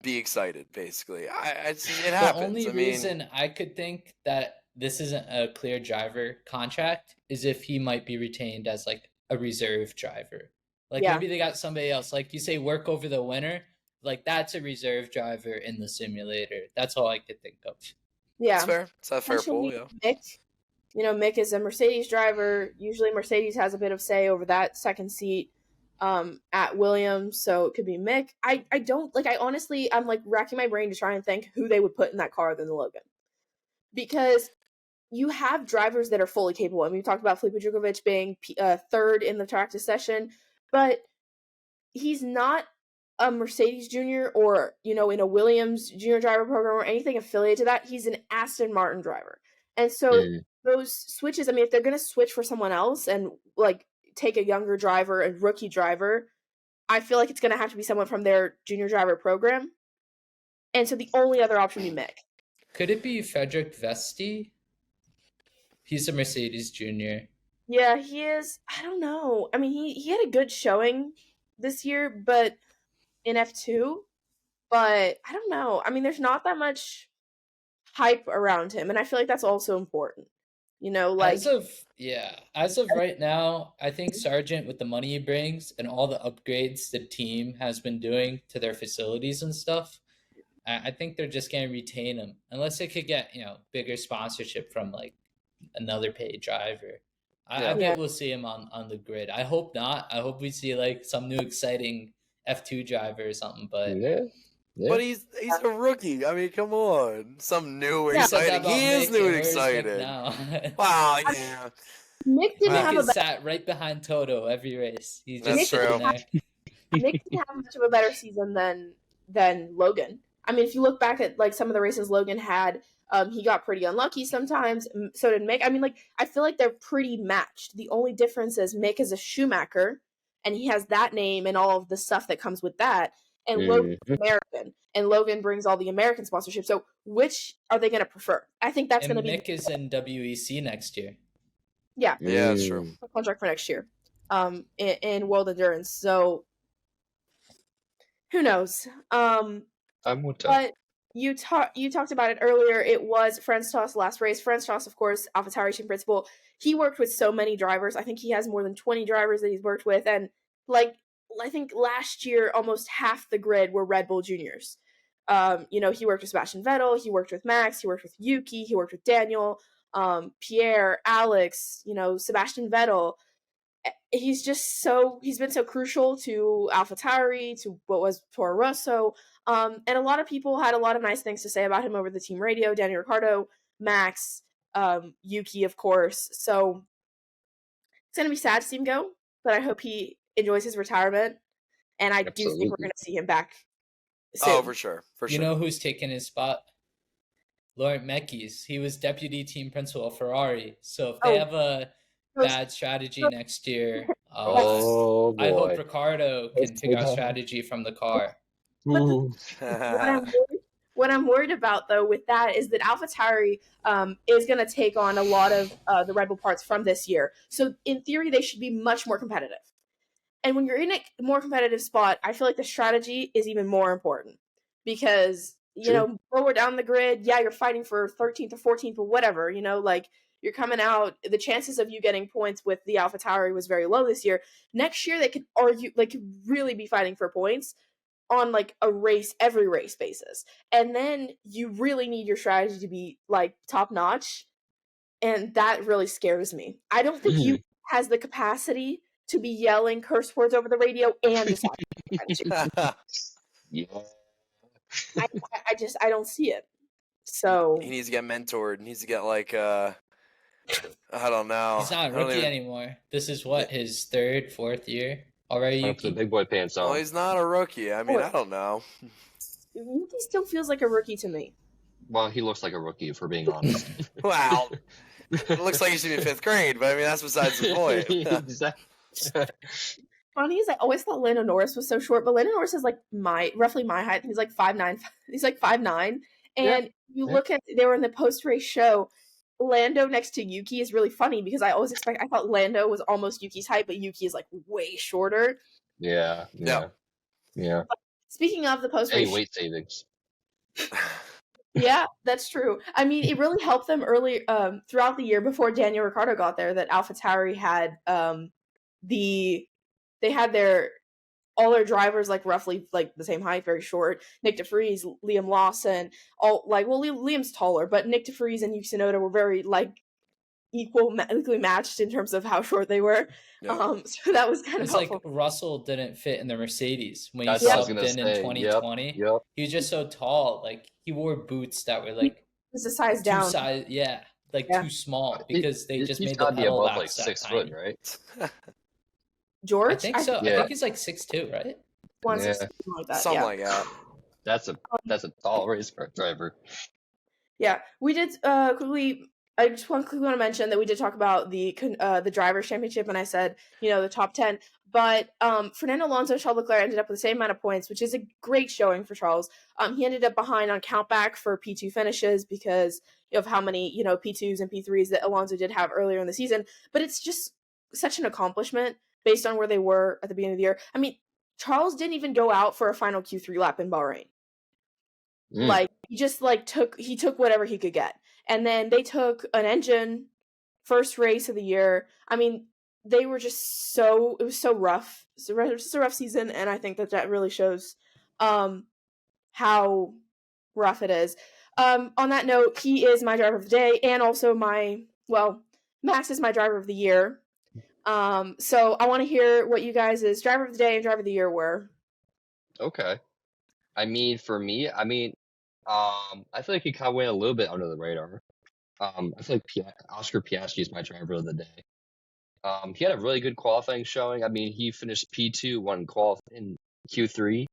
A: Be excited, basically. It happens.
C: The only reason I could think that this isn't a clear driver contract is if he might be retained as a reserve driver. Maybe they got somebody else. You say work over the winter, that's a reserve driver in the simulator. That's all I could think of.
B: Yeah.
A: That's fair. It's a fair pull, yeah.
B: Mick, Mick is a Mercedes driver. Usually Mercedes has a bit of say over that second seat. At Williams, so it could be Mick. I don't honestly, I'm racking my brain to try and think who they would put in that car other than Logan, because you have drivers that are fully capable. I mean, we talked about Felipe Drugovich being third in the practice session, but he's not a Mercedes junior or in a Williams junior driver program or anything affiliated to that. He's an Aston Martin driver, and so those switches. I mean, if they're gonna switch for someone else and take a younger driver, a rookie driver, I feel like it's going to have to be someone from their junior driver program. And so the only other option would be Mick.
C: Could it be Frederick Vesti? He's a Mercedes junior.
B: Yeah, he is. I don't know. I mean, he had a good showing this year, but in F2, but I don't know. I mean, there's not that much hype around him, and I feel like that's also important. As
C: of right now, I think Sargent, with the money he brings and all the upgrades the team has been doing to their facilities and stuff, I think they're just going to retain him unless they could get bigger sponsorship from another paid driver. I bet we'll see him on the grid. I hope not. I hope we see some new exciting F2 driver or something. But
A: Yeah. But he's a rookie. I mean, come on. Some new exciting. He is new and exciting. Wow, yeah.
B: Mick didn't have
C: sat right behind Toto every race.
A: That's true.
B: Mick didn't have much of a better season than Logan. I mean, if you look back at like some of the races Logan had, he got pretty unlucky sometimes. So did Mick. I mean, like I feel like they're pretty matched. The only difference is Mick is a Schumacher, and he has that name and all of the stuff that comes with that. And Logan's American, and Logan brings all the American sponsorship. So which are they going to prefer? I think that's going to be.
C: Mick is in WEC next year.
B: Yeah,
A: that's true.
B: Contract for next year, in World Endurance. So who knows? But you talked about it earlier. It was Franz Tost last race. Franz Tost, of course, AlphaTauri team principal. He worked with so many drivers. I think he has more than 20 drivers that he's worked with, and like I think last year almost half the grid were Red Bull juniors. He worked with Sebastian Vettel, he worked with Max, he worked with Yuki, he worked with Daniel, Pierre, Alex, Sebastian Vettel. He's been so crucial to AlphaTauri, to what was Toro Rosso, and a lot of people had a lot of nice things to say about him over the team radio. Daniel Ricciardo, Max, Yuki, of course. So it's gonna be sad to see him go, but I hope he enjoys his retirement, and I do think we're gonna see him back soon.
A: Oh, for sure.
C: You know who's taking his spot? Laurent Mekies. He was deputy team principal at Ferrari. So if they have a bad strategy next year, I hope Ricardo can figure out strategy from the car.
B: What I'm worried about, though, with that is that AlphaTauri is going to take on a lot of the Red Bull parts from this year. So in theory, they should be much more competitive. And when you're in a more competitive spot, I feel like the strategy is even more important because, lower down the grid, you're fighting for 13th or 14th or whatever, you're coming out. The chances of you getting points with the AlphaTauri was very low this year. Next year, they could really be fighting for points on like every race basis. And then you really need your strategy to be like top notch. And that really scares me. I don't think you has the capacity to be yelling curse words over the radio and decide. I don't see it. So
A: he needs to get mentored. He needs to get like I don't know.
C: He's not a rookie anymore. This is his third, fourth year already.
D: Yuki. The big boy pants on.
A: Well, he's not a rookie. I mean, I don't know.
B: Yuki still feels like a rookie to me.
D: Well, he looks like a rookie, if we're being honest.
A: Wow. It looks like he should be in 5th grade, but I mean, that's besides the point.
B: Funny is, I always thought Lando Norris was so short, but Lando Norris is like roughly my height. He's like 5'9". He's like 5'9". And look at, they were in the post-race show, Lando next to Yuki is really funny because I thought Lando was almost Yuki's height, but Yuki is like way shorter.
D: Yeah.
B: Speaking of the post-race,
D: weight savings.
B: Yeah, that's true. I mean, it really helped them early throughout the year before Daniel Ricciardo got there that AlphaTauri had they had all their drivers like roughly like the same height, very short. Nick DeVries, Liam Lawson, Liam's taller, but Nick DeVries and Yuki Tsunoda were very like equally matched in terms of how short they were.
A: Yeah.
B: So that was kind of helpful.
C: Like Russell didn't fit in the Mercedes when he
D: That's what I was
C: subbed
D: gonna
C: in
D: say.
C: 2020.
D: Yep.
C: He was just so tall. Like he wore boots that were like
B: It was a size down.
C: too small because they just
D: He's
C: made the
D: gotta be
C: pedal
D: above
C: back
D: like 6 foot, right?
B: George?
C: I think so.
D: Yeah.
C: I think he's like 6'2", right?
B: Something like that.
A: Something like that.
D: That's a tall race car driver.
B: Yeah, we did quickly. I just quickly want to mention that we did talk about the Drivers' Championship, and I said the top 10. But Fernando Alonso and Charles Leclerc ended up with the same amount of points, which is a great showing for Charles. He ended up behind on countback for P2 finishes because of how many P2s and P3s that Alonso did have earlier in the season. But it's just such an accomplishment based on where they were at the beginning of the year. I mean, Charles didn't even go out for a final Q3 lap in Bahrain. Like he just took whatever he could get. And then they took an engine first race of the year. I mean, they were just it was so rough. It was just a rough season, and I think that really shows how rough it is. On that note, he is my driver of the day, and also Max is my driver of the year. So I want to hear what you guys' driver of the day and driver of the year were.
D: Okay. I mean, for me, I feel like he kind of went a little bit under the radar. I feel like Oscar Piastri is my driver of the day. He had a really good qualifying showing. I mean, he finished P2, won in Q3.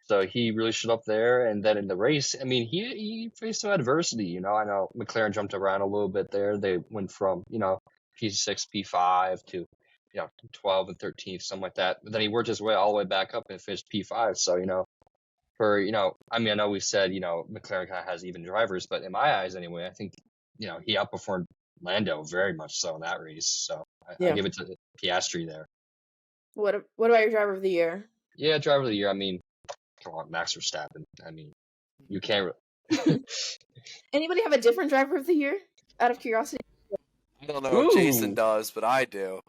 D: So he really stood up there. And then in the race, I mean, he faced some adversity. You know, I know McLaren jumped around a little bit there. They went from, you know, P6, P5 to, you know, 12 and 13th, something like that. But then he worked his way all the way back up and finished P5. So, you know, I mean, I know we said, you know, McLaren kind of has even drivers, but in my eyes anyway, I think, you know, he outperformed Lando very much so in that race. So I give it to Piastri there.
B: What about your driver of the year?
D: Yeah, driver of the year. I mean, come on, Max Verstappen. I mean, you can't.
B: Anybody have a different driver of the year? Out of curiosity.
A: I don't know if Jason
D: Ooh.
A: does, but I do.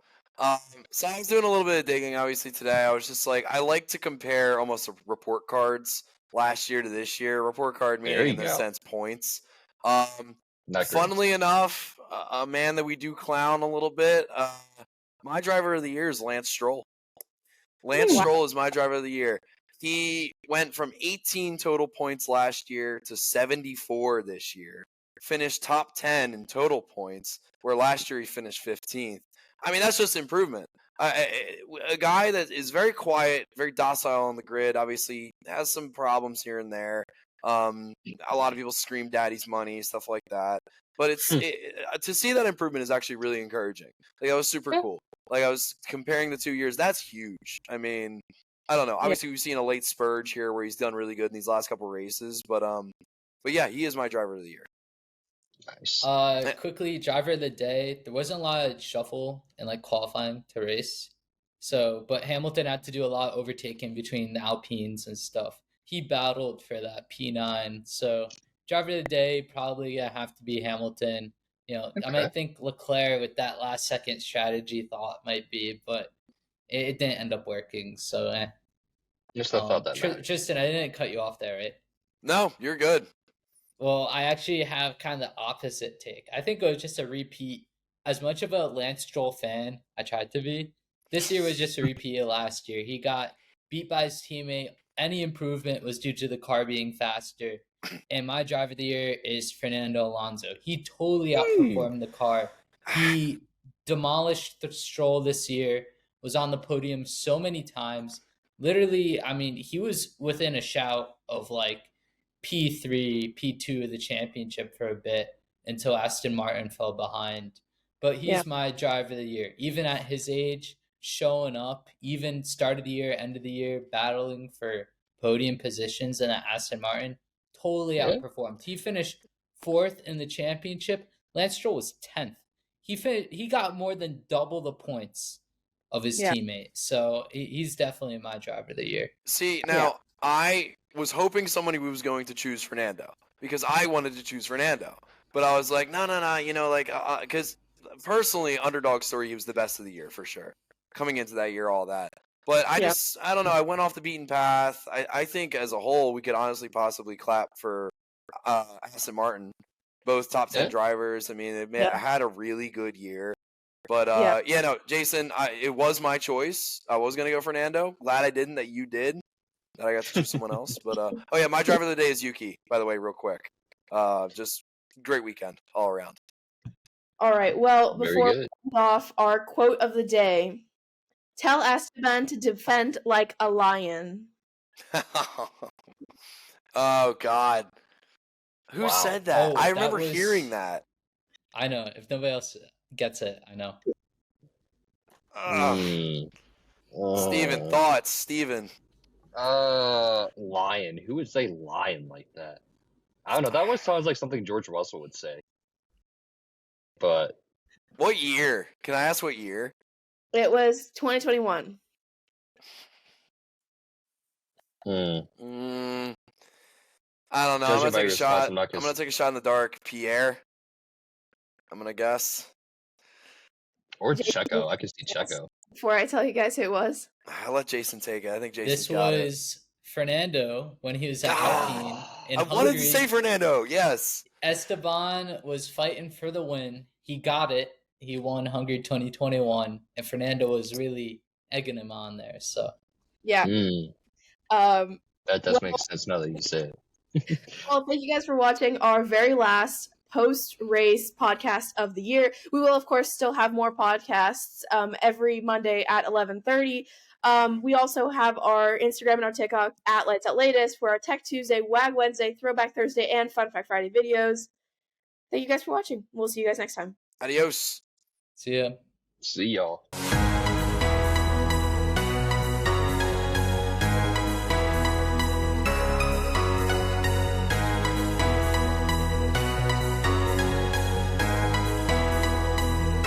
A: So I was doing a little bit of digging, obviously, today. I was just like, I like to compare almost report cards last year to this year. Report card
D: There
A: meaning
D: you
A: in this
D: go.
A: sense points.
D: Not great.
A: Funnily enough, a man that we do clown a little bit, my driver of the year is Lance Stroll. Lance
B: Ooh.
A: Stroll is my driver of the year. He went from 18 total points last year to 74 this year. Finished top 10 in total points, where last year he finished 15th. I mean, that's just improvement. A guy that is very quiet, very docile on the grid, obviously has some problems here and there. A lot of people scream daddy's money, stuff like that. But to see that improvement is actually really encouraging. Like, that was super cool. Like, I was comparing the 2 years. That's huge. I mean, I don't know. Obviously, we've seen a late spurge here where he's done really good in these last couple races. But yeah, he is my driver of the year.
D: Nice.
C: Quickly, driver of the day. There wasn't a lot of shuffle in like qualifying to race. So, but Hamilton had to do a lot of overtaking between the Alpines and stuff. He battled for that P9. So, driver of the day probably gonna have to be Hamilton. You know, I might think Leclerc with that last second strategy thought might be, but it didn't end up working. So,
D: Just thought that mattered.
C: Tristan, I didn't cut you off there, right?
A: No, you're good.
C: Well, I actually have kind of the opposite take. I think it was just a repeat. As much of a Lance Stroll fan I tried to be, this year was just a repeat of last year. He got beat by his teammate. Any improvement was due to the car being faster. And my driver of the year is Fernando Alonso. He totally outperformed the car. He demolished the Stroll this year, was on the podium so many times. Literally, I mean, he was within a shout of like P3, P2 of the championship for a bit until Aston Martin fell behind. But he's my driver of the year. Even at his age, showing up, even start of the year, end of the year, battling for podium positions and at Aston Martin, totally outperformed. He finished 4th in the championship. Lance Stroll was 10th. He got more than double the points of his teammate. So he's definitely my driver of the year.
A: See, now I was hoping somebody was going to choose Fernando because I wanted to choose Fernando. But I was like, no, you know, like, because personally, underdog story, he was the best of the year for sure. Coming into that year, all that. But I don't know, I went off the beaten path. I think as a whole, we could honestly possibly clap for Aston Martin. Both top 10 drivers. I mean, they had a really good year. But, no, Jason, it was my choice. I was going to go Fernando. Glad I didn't, that you did. That I got to choose someone else. But, my driver of the day is Yuki, by the way, real quick. Just great weekend all around.
B: All right. Well, before we end off, our quote of the day: "Tell Esteban to defend like a lion."
A: Oh God, who said that? I remember hearing that.
C: I know. If nobody else gets it, I know.
A: Steven, thoughts, Steven.
D: Lion. Who would say lion like that? I don't know. That one sounds like something George Russell would say. But
A: what year? Can I ask what year?
B: It was 2021.
A: I don't know. I'm gonna take a shot. I'm gonna take a shot in the dark. Pierre. I'm gonna guess.
D: Or Checo. I could see Checo.
B: Before I tell you guys who it was,
A: I'll let Jason take it. I think Jason.
C: This was Fernando when he was at Alpine in Hungary.
A: I wanted to say Fernando. Yes.
C: Esteban was fighting for the win. He got it. He won Hungary 2021, and Fernando was really egging him on there. So
B: yeah.
D: That does make sense now that you say it.
B: Well, thank you guys for watching our very last post-race podcast of the year. We will, of course, still have more podcasts every Monday at 11:30. We also have our Instagram and our TikTok at Lights Out Latest for our Tech Tuesday, Wag Wednesday, Throwback Thursday, and Fun Fact Friday videos. Thank you guys for watching. We'll see you guys next time.
A: Adios.
C: See ya.
D: See y'all.